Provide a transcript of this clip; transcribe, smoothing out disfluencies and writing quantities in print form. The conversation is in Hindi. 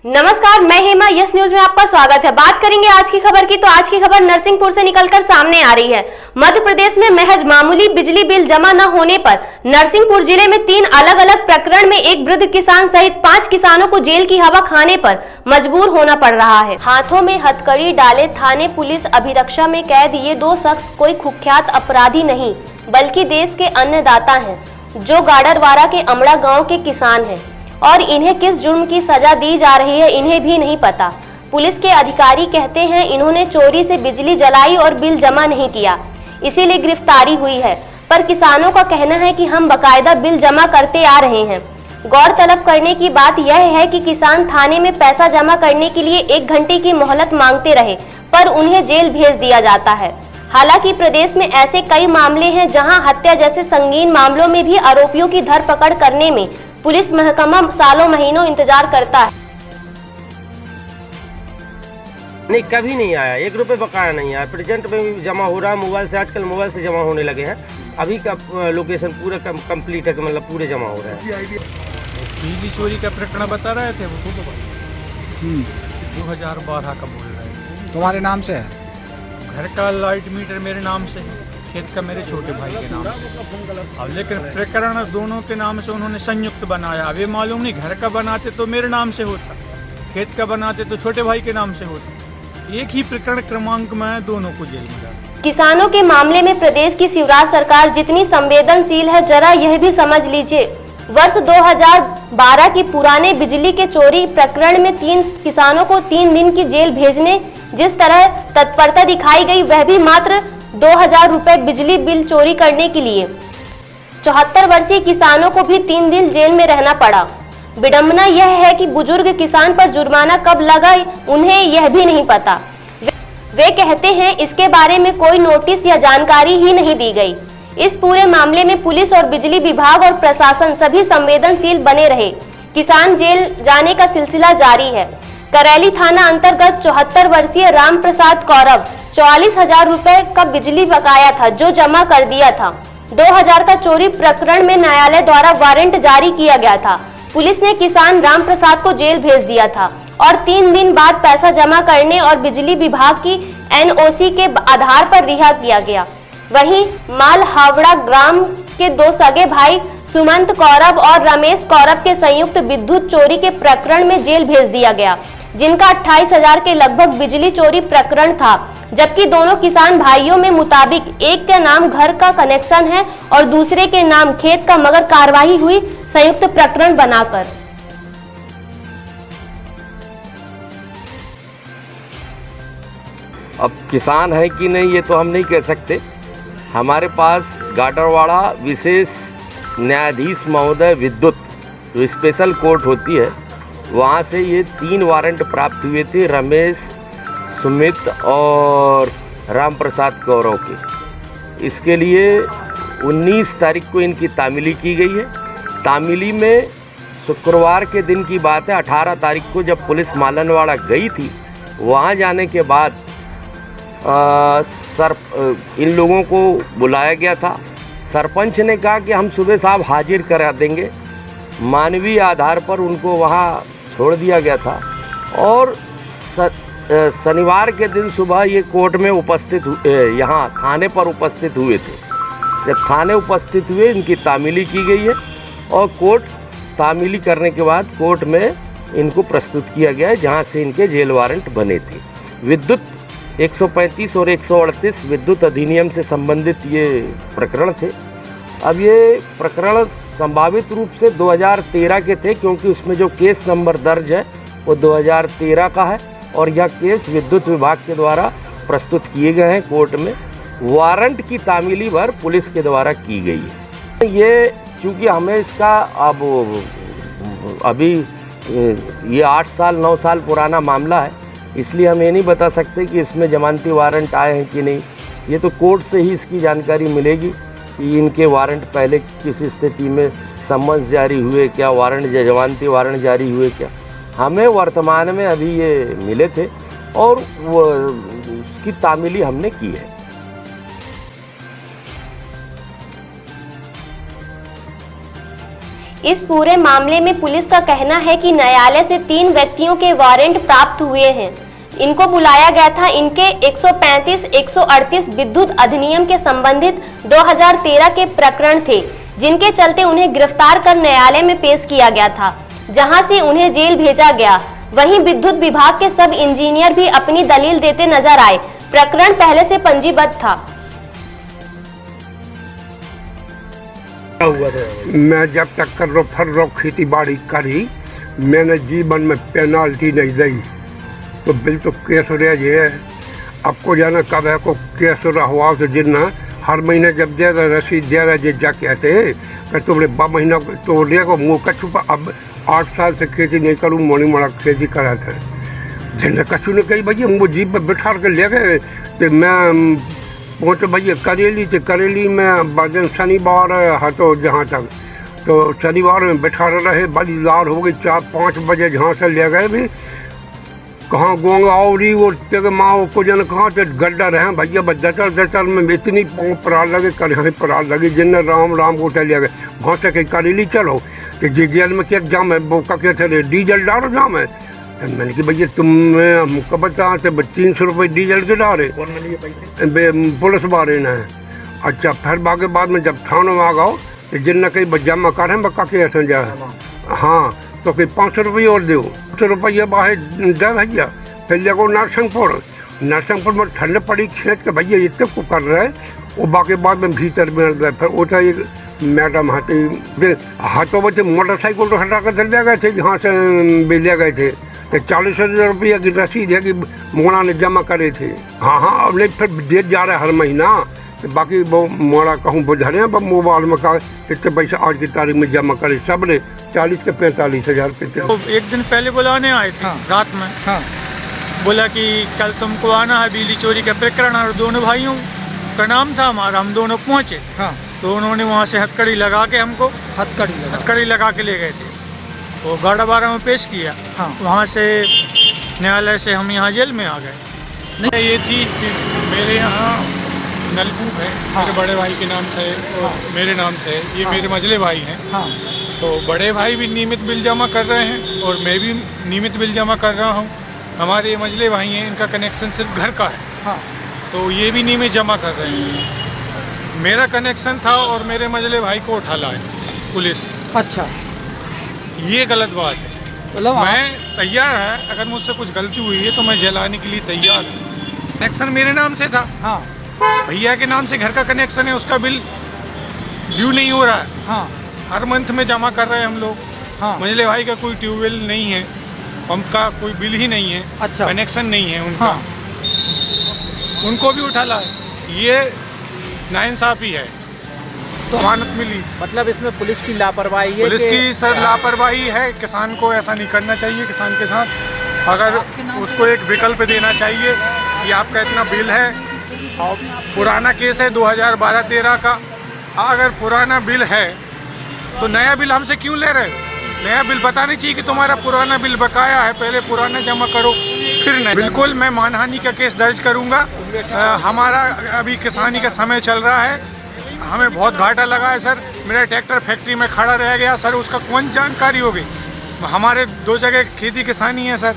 नमस्कार, मैं हेमा, यस न्यूज में आपका स्वागत है। बात करेंगे आज की खबर की। तो आज की खबर नरसिंहपुर से निकलकर सामने आ रही है। मध्य प्रदेश में महज मामूली बिजली बिल जमा न होने पर नरसिंहपुर जिले में 3 अलग अलग प्रकरण में एक वृद्ध किसान सहित 5 किसानों को जेल की हवा खाने पर मजबूर होना पड़ रहा है। हाथों में हथकड़ी डाले थाने पुलिस अभिरक्षा में कैद ये 2 शख्स कोई कुख्यात अपराधी नहीं बल्कि देश के अन्नदाता हैं, जो गाडरवारा के अमड़ा गाँव के किसान है और इन्हें किस जुर्म की सजा दी जा रही है इन्हें भी नहीं पता। पुलिस के अधिकारी कहते हैं इन्होंने चोरी से बिजली जलाई और बिल जमा नहीं किया, इसीलिए गिरफ्तारी हुई है। पर किसानों का कहना है कि हम बकायदा बिल जमा करते आ रहे हैं। गौरतलब करने की बात यह है कि किसान थाने में पैसा जमा करने के लिए 1 घंटे की मोहलत मांगते रहे, पर उन्हें जेल भेज दिया जाता है। हालांकि प्रदेश में ऐसे कई मामले हैं जहां हत्या जैसे संगीन मामलों में भी आरोपियों की धरपकड़ करने में पुलिस महकमा सालों महीनों इंतजार करता है। नहीं, कभी नहीं आया, 1 रुपये बकाया नहीं आया। प्रेजेंट में भी जमा हो रहा है मोबाइल से, आजकल मोबाइल से जमा होने लगे हैं। अभी का लोकेशन पूरा कंप्लीट है, मतलब पूरे जमा हो रहा है। बिजली चोरी का प्रकरण बता रहे थे वो 2012 का बोल रहे हैं। तुम्हारे नाम से है? घर का लाइट मीटर मेरे नाम से है, खेत का मेरे छोटे भाई के नाम से। अब लेकिन प्रकरण दोनों के नाम से उन्होंने संयुक्त बनाया। अब ये मालूम नहीं, घर का बनाते तो मेरे नाम से होता, खेत का बनाते तो छोटे भाई के नाम से होता। एक ही प्रकरण क्रमांक में दोनों को जेल में डाला। किसानों के मामले में प्रदेश की शिवराज सरकार जितनी संवेदनशील है, जरा यह भी समझ लीजिए। वर्ष 2012 की पुराने बिजली के चोरी प्रकरण में 3 किसानों को 3 दिन की जेल भेजने जिस तरह तत्परता दिखाई गई, वह भी मात्र 2000 रुपए बिजली बिल चोरी करने के लिए। 74 वर्षीय किसानों को भी 3 दिन जेल में रहना पड़ा। विडंबना यह है कि बुजुर्ग किसान पर जुर्माना कब लगा उन्हें यह भी नहीं पता। वे कहते हैं इसके बारे में कोई नोटिस या जानकारी ही नहीं दी गई। इस पूरे मामले में पुलिस और बिजली विभाग और प्रशासन सभी संवेदनशील बने रहे। किसान जेल जाने का सिलसिला जारी है। करैली थाना अंतर्गत 74 वर्षीय राम प्रसाद कौरव 44,000 रुपए का बिजली बकाया था, जो जमा कर दिया था। 2000 का चोरी प्रकरण में न्यायालय द्वारा वारंट जारी किया गया था। पुलिस ने किसान राम प्रसाद को जेल भेज दिया था और 3 दिन बाद पैसा जमा करने और बिजली विभाग की NOC के आधार पर रिहा किया गया। वहीं माल हावड़ा ग्राम के 2 सगे भाई सुमंत कौरव और रमेश कौरव के संयुक्त विद्युत चोरी के प्रकरण में जेल भेज दिया गया, जिनका 28,000 के लगभग बिजली चोरी प्रकरण था। जबकि दोनों किसान भाइयों में मुताबिक एक के नाम घर का कनेक्शन है और दूसरे के नाम खेत का, मगर कार्रवाई हुई संयुक्त प्रकरण बनाकर। अब किसान है कि नहीं ये तो हम नहीं कह सकते। हमारे पास गाडरवाड़ा विशेष न्यायाधीश महोदय विद्युत जो स्पेशल कोर्ट होती है, वहाँ से ये 3 वारंट प्राप्त हुए थे रमेश, सुमित और राम प्रसाद कौरव के। इसके लिए 19 तारीख को इनकी तामीली की गई है। तामीली में शुक्रवार के दिन की बात है, 18 तारीख को जब पुलिस मालनवाड़ा गई थी, वहाँ जाने के बाद इन लोगों को बुलाया गया था। सरपंच ने कहा कि हम सुबह साहब हाजिर करा देंगे। मानवीय आधार पर उनको वहाँ छोड़ दिया गया था और शनिवार के दिन सुबह ये कोर्ट में उपस्थित यहाँ थाने पर उपस्थित हुए थे। जब थाने उपस्थित हुए, इनकी तामीली की गई है और कोर्ट तामीली करने के बाद कोर्ट में इनको प्रस्तुत किया गया है, जहाँ से इनके जेल वारंट बने थे। विद्युत 135 और 138 विद्युत अधिनियम से संबंधित ये प्रकरण थे। अब ये प्रकरण संभावित रूप से 2013 के थे, क्योंकि उसमें जो केस नंबर दर्ज है वो 2013 का है और यह केस विद्युत विभाग के द्वारा प्रस्तुत किए गए हैं कोर्ट में। वारंट की तामीली भर पुलिस के द्वारा की गई है। ये चूँकि हमें इसका अभी ये 8 साल 9 साल पुराना मामला है, इसलिए हम ये नहीं बता सकते कि इसमें जमानती वारंट आए हैं कि नहीं। ये तो कोर्ट से ही इसकी जानकारी मिलेगी कि इनके वारंट पहले किस स्थिति में समन्स जारी हुए, क्या वारंट जमानती वारंट जारी हुए क्या। हमें वर्तमान में अभी ये मिले थे और वो उसकी तामीली हमने की है। इस पूरे मामले में पुलिस का कहना है कि न्यायालय से 3 व्यक्तियों के वारंट प्राप्त हुए हैं। इनको बुलाया गया था। इनके 135, 138 विद्युत अधिनियम के संबंधित 2013 के प्रकरण थे, जिनके चलते उन्हें गिरफ्तार कर न्यायालय में पेश किया गया था, जहां से उन्हें जेल भेजा गया। वहीं विद्युत विभाग के सब इंजीनियर भी अपनी दलील देते नजर आए। प्रकरण पहले से पंजीबद्ध था। मैं जब तक कर रो फर रो खेती बाड़ी करी, मैंने जीवन में पेनाल्टी नहीं दी, तो बिल तो केस रह जे। आपको जाना कब है को केस रहा हुआ तो जिन्ना हर महीने जब दे रहा रसीद दे रहा जे जा कहते कि तुमने 2 महीना तो ले को मुँह कछू पर अब 8 साल से खेती नहीं करूँ, मोनी मोड़ा खेती करा था। जिन्हें कछू ने कही भैया वो जीप पर बिठा के ले गए, तो मैं पहुँचे भैया करेली, तो करेली में बाद शनिवार है तो जहाँ तक तो शनिवार में बैठा रहे, बड़ी लार हो गई। 4-5 बजे जहाँ से ले गए भी कहाँ गोंगा औरी वो तेरे माँ को जन कहाँ से गड्ढा रहे भैया, दचल में इतनी पाँव पराल लगे, कहीं पराल लगी, जिन्हें राम राम को ले गए। वहाँ से कहीं करेली चलो कि जेल में क्या जाम है, वो क्या थे डीजल डालो जाम है। तो मैंने कि भैया तुम हमको बता 300 रुपये डीजल के डाले पुलिस वाले ने। अच्छा फिर बाकी बाद में जब थाने में आ गओ तो जिन कहीं जमा कर बक्का के ऐसा जा, हाँ तो कहीं 500 रुपये और दो, 500 रुपये बाहर दे भैया। फिर ले गो नरसिंहपुर में ठंड पड़ी, खींच के भैया इतने को कर रहे है वो बाकी बाद में भीतर में गए। फिर वो था एक मैडम हाथों बच्चे मोटरसाइकिल तो हटा कर ले गए थे, जहाँ से भी ले गए थे, तो 40,000 रुपये की रसीद है कि मोड़ा ने जमा करे थे। हाँ अब नहीं फिर डेट जा रहा है हर महीना, तो बाकी वो मोड़ा कहूँ बुझा रहे हैं मोबाइल में कहा इतने पैसा आज की तारीख में जमा करे, सब ने 40 के 45,000 रुपये। तो एक दिन पहले बुलाने आए थे रात में, बोला कि कल तुमको आना है बिजली चोरी का प्रकरण, और दोनों भाइयों का नाम था हमारा, हम दोनों पहुँचे। तो उन्होंने वहाँ से हथकड़ी लगा के हमको हथकड़ी लगा के ले गए थे, वो 12 में पेश किया। वहाँ से न्यायालय से हम यहाँ जेल में आ गए। ये थी कि मेरे यहाँ नलकूप है, मेरे बड़े भाई के नाम से और मेरे नाम से है, ये मेरे मझले भाई हैं। तो बड़े भाई भी नियमित बिल जमा कर रहे हैं और मैं भी नियमित बिल जमा कर रहा हूँ। हमारे मझले भाई हैं, इनका कनेक्शन सिर्फ घर का है, तो ये भी नियमित जमा कर रहे हैं। मेरा कनेक्शन था और मेरे मझले भाई को उठा लाए पुलिस। अच्छा, ये गलत बात है। मतलब मैं तैयार है, अगर मुझसे कुछ गलती हुई है तो मैं जेल आने के लिए तैयार हूँ। कनेक्शन मेरे नाम से था, भैया के नाम से घर का कनेक्शन है, उसका बिल ड्यू नहीं हो रहा है। हर मंथ में जमा कर रहे हैं हम लोग। मझले भाई का कोई ट्यूबवेल नहीं है, पंप का कोई बिल ही नहीं है। अच्छा, कनेक्शन नहीं है उनका। उनको भी उठा लाए, ये नाइंसाफ़ी है। तो जमानत मिली, मतलब इसमें पुलिस की लापरवाही है। पुलिस की सर लापरवाही है। किसान को ऐसा नहीं करना चाहिए। किसान के साथ अगर उसको एक विकल्प देना चाहिए कि आपका इतना बिल है, और पुराना केस है 2012-13 का, अगर पुराना बिल है तो नया बिल हमसे क्यों ले रहे हो? नया बिल बताना चाहिए कि तुम्हारा पुराना बिल बकाया है, पहले पुराना जमा करो फिर नहीं। बिल्कुल मैं मानहानि का केस दर्ज करूंगा। हमारा अभी किसानी का समय चल रहा है, हमें बहुत घाटा लगा है सर। मेरा ट्रैक्टर फैक्ट्री में खड़ा रह गया सर, उसका कौन जानकारी होगी? हमारे 2 जगह खेती किसानी है सर।